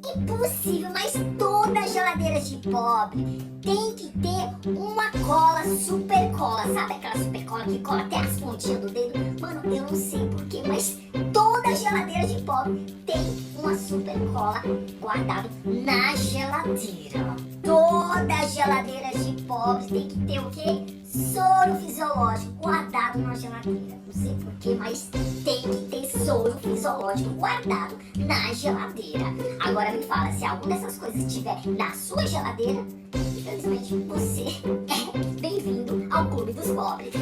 Impossível, mas todas geladeiras de pobre tem que ter uma cola, super cola. Sabe aquela super cola que cola até as pontinhas do dedo? Mano, eu não sei porquê, mas toda geladeira de pobre tem uma super cola guardada na geladeira. Todas geladeiras de pobre tem que ter o quê? Soro fisiológico guardado na geladeira. Não sei porquê, mas tem que ter soro fisiológico guardado na geladeira. Agora me fala, se alguma dessas coisas estiver na sua geladeira, infelizmente você é bem-vindo ao Clube dos Pobres.